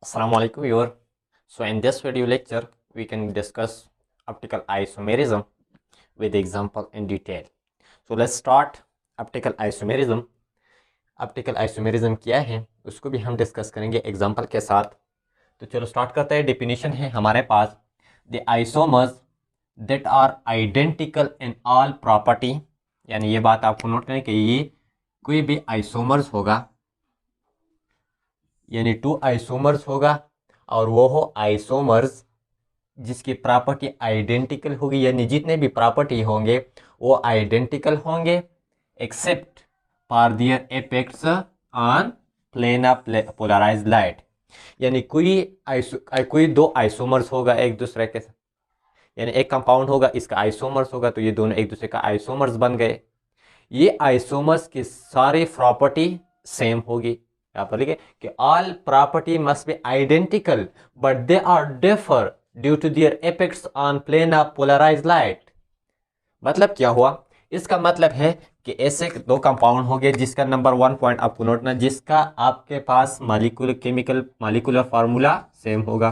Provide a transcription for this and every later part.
Assalamualaikum viewer. So in this video lecture we can discuss optical isomerism with example in detail. So let's start optical isomerism. Optical isomerism क्या है उसको भी हम discuss करेंगे example के साथ। तो चलो स्टार्ट करते हैं। डेफिनेशन है हमारे पास the isomers that are identical in all property, यानी ये बात आपको नोट करें कि ये कोई भी आइसोमर्स होगा, यानी टू आइसोमर्स होगा और वो हो आइसोमर्स जिसकी प्रॉपर्टी आइडेंटिकल होगी, यानी जितने भी प्रॉपर्टी होंगे वो आइडेंटिकल होंगे except for their effects on plane of polarised light. यानी कोई दो आइसोमर्स होगा एक दूसरे के, यानी एक कंपाउंड होगा इसका आइसोमर्स होगा, तो ये दोनों एक दूसरे का आइसोमर्स बन गए। ये आइसोमर्स की सारी प्रॉपर्टी सेम होगी। यहाँ पर लिखे कि all property must be identical but they are differ due to their effects on plane of polarised light. मतलब क्या हुआ, इसका मतलब है कि ऐसे दो कंपाउंड हो गए जिसका नंबर 1 पॉइंट आपको नोट करना, जिसका आपके पास मालिकुलर फार्मूला सेम होगा।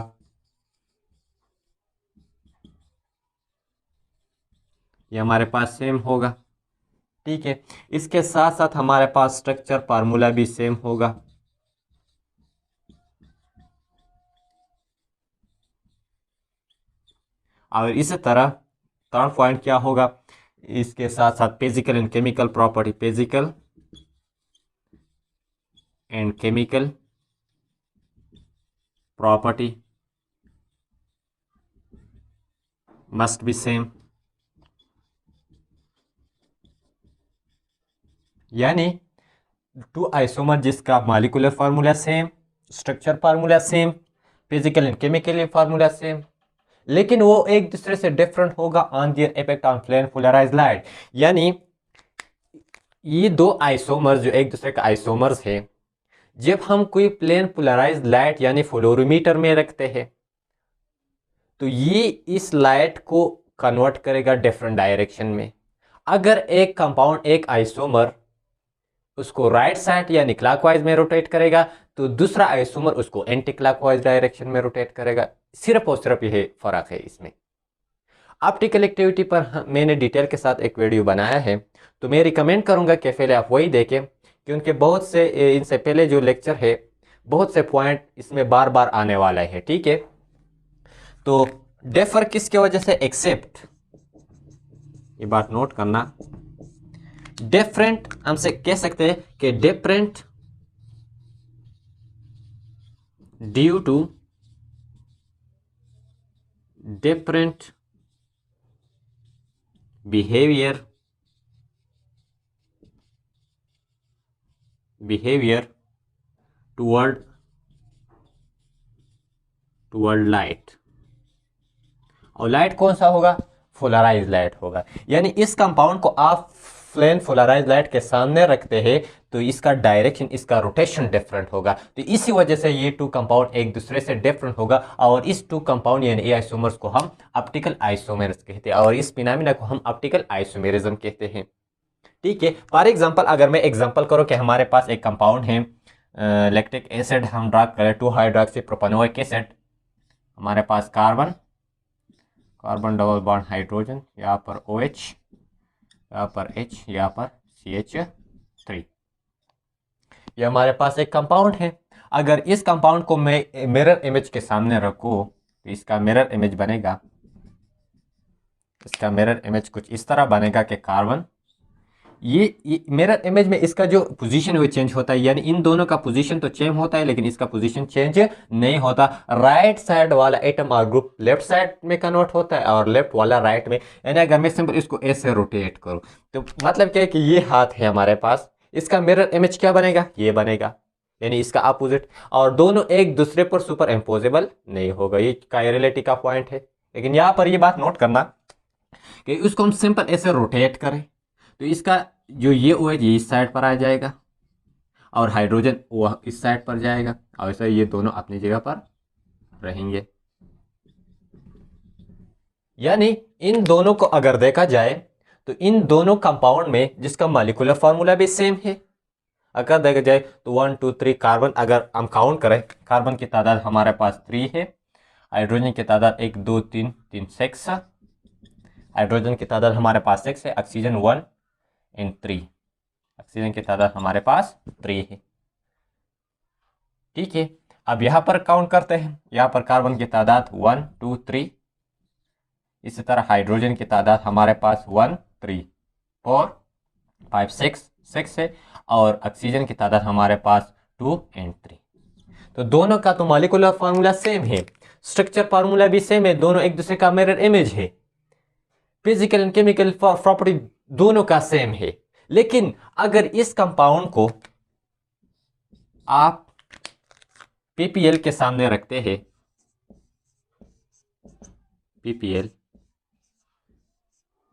ये हमारे पास सेम होगा, ठीक है। इसके साथ साथ हमारे पास स्ट्रक्चर फार्मूला भी सेम होगा। और इसी तरह थर्ड पॉइंट क्या होगा, इसके साथ साथ physical and chemical property, physical and chemical property must be same. यानी टू आइसोमर जिसका मॉलिक्यूलर फार्मूला सेम, स्ट्रक्चर फार्मूला सेम, फिजिकल एंड केमिकल फार्मूला सेम, लेकिन वो एक दूसरे से डिफरेंट होगा on their effect on plane polarised light. यानी ये दो आइसोमर्स जो एक दूसरे का आइसोमर्स है, जब हम कोई प्लेन पोलराइज्ड लाइट यानी फ्लोरोमीटर में रखते हैं तो ये इस लाइट को कन्वर्ट करेगा डिफरेंट डायरेक्शन में। अगर एक कंपाउंड एक आइसोमर उसको राइट साइड यानी क्लॉकवाइज में रोटेट करेगा तो दूसरा आइसोमर उसको एंटी क्लॉकवाइज डायरेक्शन में रोटेट करेगा। सिर्फ और सिर्फ यह फर्क है इसमें। ऑप्टिकल एक्टिविटी पर मैंने डिटेल के साथ एक वीडियो बनाया है, तो मैं रिकमेंड करूंगा कि पहले आप वही देखें, क्योंकि बहुत से इनसे पहले जो लेक्चर है बहुत से पॉइंट इसमें बार बार आने वाला है, ठीक है। तो डिफर किसके वजह से, एक्सेप्ट, ये बात नोट करना, डिफरेंट हमसे कह सकते हैं कि different due to different behaviour toward light. और लाइट कौन सा होगा, पोलराइज्ड लाइट होगा। यानी इस कंपाउंड को आप प्लेन पोलराइज्ड लाइट के सामने रखते हैं तो इसका डायरेक्शन, इसका रोटेशन डिफरेंट होगा। तो इसी वजह से ये टू कंपाउंड एक दूसरे से डिफरेंट होगा और इस टू कंपाउंड यानी आइसोमर्स को हम ऑप्टिकल आइसोमेर्स कहते हैं और इस फिनोमेना को हम ऑप्टिकल आइसोमेरिज्म कहते हैं, ठीक है। फॉर एग्जांपल अगर मैं एग्जांपल करूं कि हमारे पास एक कंपाउंड है लैक्टिक एसिड, हम ड्रा करें 2 हाइड्रोक्सी प्रोपेनोइक एसिड, हमारे पास कार्बन डबल बॉन्ड हाइड्रोजन, यहाँ पर OH, यहाँ पर H, यहाँ पर CH3। ये हमारे पास एक कंपाउंड है। अगर इस कंपाउंड को मैं मिरर इमेज के सामने रखूं तो इसका मिरर इमेज बनेगा, इसका मिरर इमेज कुछ इस तरह बनेगा कि कार्बन, ये मिरर इमेज में इसका जो पोजीशन है वो चेंज होता है, यानी इन दोनों का पोजीशन तो चेंज होता है लेकिन इसका पोजीशन चेंज नहीं होता। राइट साइड वाला एटम और ग्रुप लेफ्ट साइड में कन्वर्ट होता है और लेफ्ट वाला राइट में। यानी अगर मैं सिंपल इसको ऐसे रोटेट करूं तो मतलब क्या है कि ये हाथ है हमारे पास, इसका मिरर इमेज क्या बनेगा, ये बनेगा, यानी इसका अपोजिट। और दोनों एक दूसरे पर सुपर इम्पोजेबल नहीं होगा, ये कायरलिटी का पॉइंट है। लेकिन यहाँ पर ये बात नोट करना कि उसको हम सिंपल ऐसे रोटेट करें तो इसका जो ये OH ये इस साइड पर आ जाएगा और हाइड्रोजन वो इस साइड पर जाएगा और ऐसा ये दोनों अपनी जगह पर रहेंगे। यानी इन दोनों को अगर देखा जाए तो इन दोनों कंपाउंड में जिसका मॉलिक्यूलर फार्मूला भी सेम है अगर देखा जाए तो 1 2 3 कार्बन, अगर हम काउंट करें कार्बन की तादाद हमारे पास 3 है, हाइड्रोजन की तादाद 1 2 3 3 6, हाइड्रोजन की तादाद हमारे पास 6 है, ऑक्सीजन 1 एंड 3, ऑक्सीजन की तादाद हमारे पास 3 है। ठीक है, अब यहाँ पर काउंट करते हैं, यहाँ पर कार्बन की तादाद 1 2 3, इसी तरह हाइड्रोजन की तादाद हमारे पास 1 3 4 5 6 है, और ऑक्सीजन की तादाद हमारे पास 2 एंड 3। तो दोनों का तो मॉलिक्यूलर फार्मूला सेम है, स्ट्रक्चर फार्मूला भी सेम है, दोनों एक दूसरे का मिरर इमेज है, फिजिकल एंड केमिकल प्रॉपर्टी दोनों का सेम है। लेकिन अगर इस कंपाउंड को आप पीपीएल के सामने रखते हैं, पीपीएल,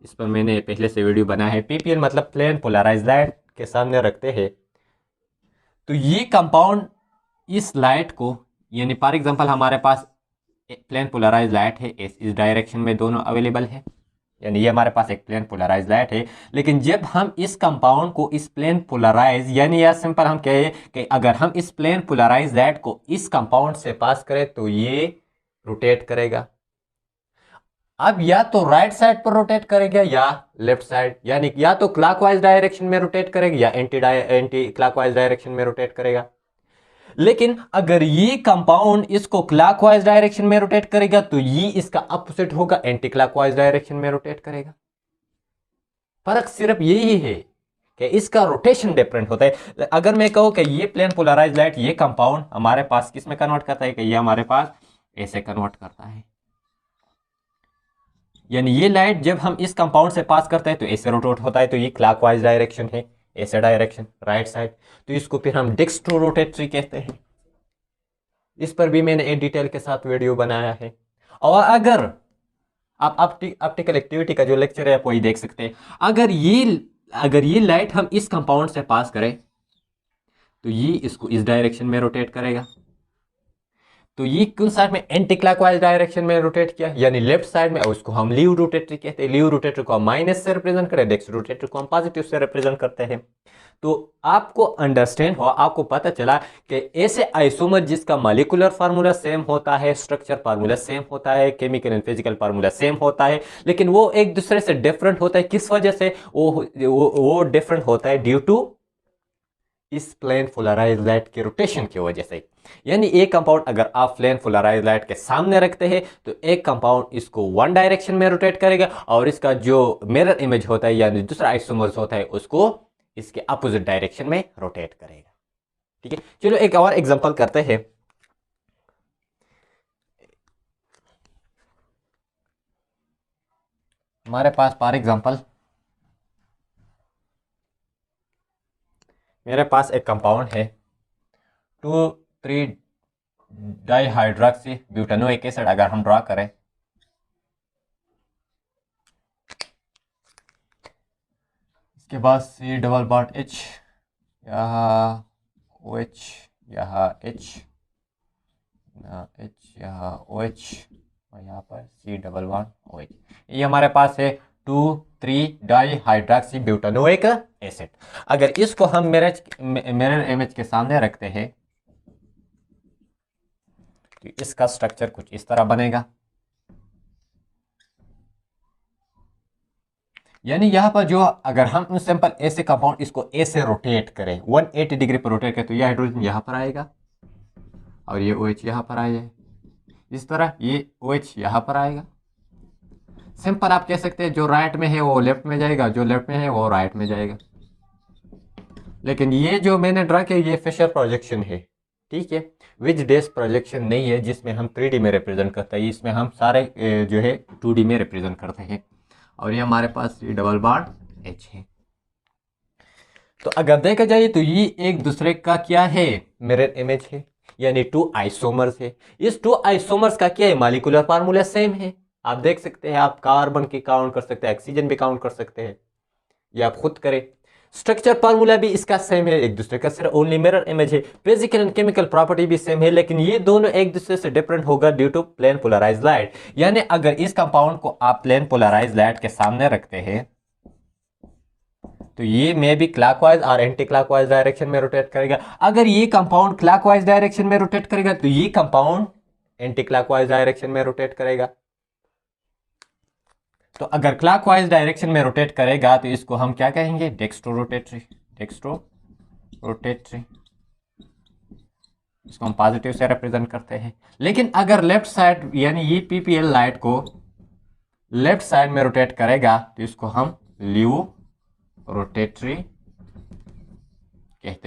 इस पर मैंने पहले से वीडियो बनाया है, पीपीएल मतलब प्लेन पोलराइज्ड लाइट के सामने रखते हैं, तो ये कंपाउंड इस लाइट को, यानी फॉर एग्जांपल हमारे पास प्लेन पोलराइज्ड लाइट है, इस डायरेक्शन में दोनों अवेलेबल है, यानी ये हमारे पास एक प्लेन पोलराइज्ड लाइट है। लेकिन जब हम इस कंपाउंड को इस प्लेन पोलराइज, यानी या सिंपल हम कहें कि अगर हम इस प्लेन पोलराइज्ड लाइट को इस कंपाउंड से पास करें तो ये रोटेट करेगा। अब या तो राइट साइड पर रोटेट करेगा या लेफ्ट साइड, यानी या तो क्लॉकवाइज डायरेक्शन में रोटेट करेगा या एंटी क्लॉकवाइज डायरेक्शन में रोटेट करेगा। लेकिन अगर ये कंपाउंड इसको क्लॉकवाइज डायरेक्शन में रोटेट करेगा तो ये इसका अपोजिट होगा, एंटी क्लॉकवाइज डायरेक्शन में रोटेट करेगा। फर्क सिर्फ यही है कि इसका रोटेशन डिफरेंट होता है। अगर मैं कहूं कि ये प्लेन पोलराइज लाइट, ये कंपाउंड हमारे पास किस में कन्वर्ट करता है, कि ये हमारे पास ऐसे कन्वर्ट करता है, यानी ये लाइट जब हम इस कंपाउंड से पास करते हैं तो ऐसे रोटेट होता है, तो ये क्लॉकवाइज डायरेक्शन है, ऐसे डायरेक्शन राइट साइड, तो इसको फिर हम डेक्स्ट्रो रोटेटरी कहते हैं। इस पर भी मैंने एक डिटेल के साथ वीडियो बनाया है। और अगर आप ऑप्टिकल एक्टिविटी का जो लेक्चर है आप वही देख सकते हैं। अगर ये लाइट हम इस कंपाउंड से पास करें तो ये इसको इस डायरेक्शन में रोटेट करेगा, तो ये किस साइड में, एंटी क्लॉकवाइज डायरेक्शन में रोटेट किया, यानी लेफ्ट साइड में, और उसको हम लीव रोटेटरी कहते हैं। लीव रोटेटरी को हम माइनस से रिप्रेजेंट करें, डेक्स रोटेटरी को हम पॉजिटिव से रिप्रेजेंट करते हैं। तो आपको अंडरस्टैंड हुआ, आपको पता चला कि ऐसे आइसोमर जिसका मॉलिक्यूलर फार्मूला सेम होता है, स्ट्रक्चर फार्मूला सेम होता है, chemical and physical formula same होता है, लेकिन वो एक दूसरे से डिफरेंट होता है। किस वजह से वो डिफरेंट होता है? ड्यू टू इस प्लेन पोलराइज्ड लाइट के रोटेशन की वजह से। यानी एक कंपाउंड अगर आप प्लेन पोलराइज्ड लाइट के सामने रखते हैं तो एक कंपाउंड इसको वन डायरेक्शन में रोटेट करेगा, और इसका जो मिरर इमेज होता है यानी दूसरा आइसोमर्स होता है उसको इसके अपोजिट डायरेक्शन में रोटेट करेगा। ठीक है, चलो एक और एग्जांपल करते हैं। हमारे पास फॉर एग्जांपल मेरे पास एक कंपाउंड है 2,3 डाइहाइड्रोक्सी ब्यूटानोइक एसिड। अगर हम ड्रा करें, इसके बाद C डबल बॉन्ड H, यहाँ OH, यहाँ H, यहाँ OH, और यहाँ पर C डबल बॉन्ड OH। ये हमारे पास है 2,3 डाइहाइड्रोक्सी ब्यूटानोइक एसिड। अगर इसको हम मिरर इमेज के सामने रखते हैं तो इसका स्ट्रक्चर कुछ इस तरह बनेगा। यानी यहां पर जो अगर हम सिंपल ऐसे कंपाउंड इसको ऐसे रोटेट करें 180 डिग्री पर रोटेट करें तो यह हाइड्रोजन यहां पर आएगा और ये OH यहां पर आएगा। इस तरह ये OH यहां पर आएगा। सिंपल आप कह सकते हैं जो राइट में है वो लेफ्ट में जाएगा, जो लेफ्ट में है वो राइट में जाएगा। लेकिन ये जो मैंने ड्रा किया ये फिशर प्रोजेक्शन है, ठीक है, विच डेस प्रोजेक्शन नहीं है जिसमें हम 3D में रिप्रेजेंट करते हैं। इसमें हम सारे जो है 2D में रिप्रेजेंट करते हैं। और ये हमारे पास ये डबल बॉन्ड H है। तो अगर देखा जाए तो ये एक दूसरे का क्या है? मिरर इमेज है, यानी 2 आइसोमर्स है। इस 2 आइसोमर्स का क्या है? मॉलिक्यूलर फार्मूला सेम है। आप देख सकते हैं, आप कार्बन की काउंट कर सकते हैं, ऑक्सीजन भी काउंट कर सकते हैं, ये आप खुद करें। स्ट्रक्चर फार्मूला भी इसका सेम है, एक दूसरे का सिर्फ ओनली मिरर इमेज है। फिजिकल एंड केमिकल प्रॉपर्टी भी सेम है, लेकिन ये दोनों एक दूसरे से डिफरेंट होगा due to plane polarised light. यानी अगर इस कंपाउंड को आप प्लेन पोलराइज्ड लाइट के सामने रखते हैं तो ये मे भी क्लॉकवाइज और एंटी क्लॉकवाइज डायरेक्शन में रोटेट करेगा। अगर ये कंपाउंड क्लॉकवाइज डायरेक्शन में रोटेट करेगा तो ये कंपाउंड एंटी क्लॉकवाइज डायरेक्शन में रोटेट करेगा। तो अगर क्लॉकवाइज डायरेक्शन में रोटेट करेगा तो इसको हम क्या कहेंगे, डेक्स्ट्रो रोटेटरी, डेक्स्ट्रो रोटेटरी, इसको हम पॉजिटिव से रिप्रेजेंट करते हैं। लेकिन अगर लेफ्ट साइड यानी ये पीपीएल लाइट को लेफ्ट साइड में रोटेट करेगा तो इसको हम ल्यू रोटेटरी कहते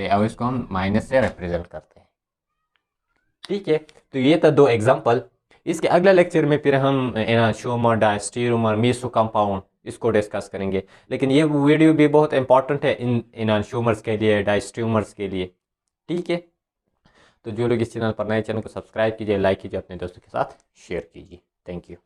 हैं और इसको हम माइनस से रिप्रेजेंट करते हैं। ठीक है, तो ये तो दो एग्जांपल। इसके अगले लेक्चर में फिर हम एनान्शियोमर, डायस्टीरोमर, मेसो कंपाउंड इसको डिस्कस करेंगे। लेकिन ये वीडियो भी बहुत इंपॉर्टेंट है इन एनान्शियोमर्स के लिए, डायस्टीरोमर्स के लिए। ठीक है, तो जो लोग इस चैनल पर नए, चैनल को सब्सक्राइब कीजिए, लाइक कीजिए, अपने दोस्तों के साथ शेयर कीजिए। Thank you.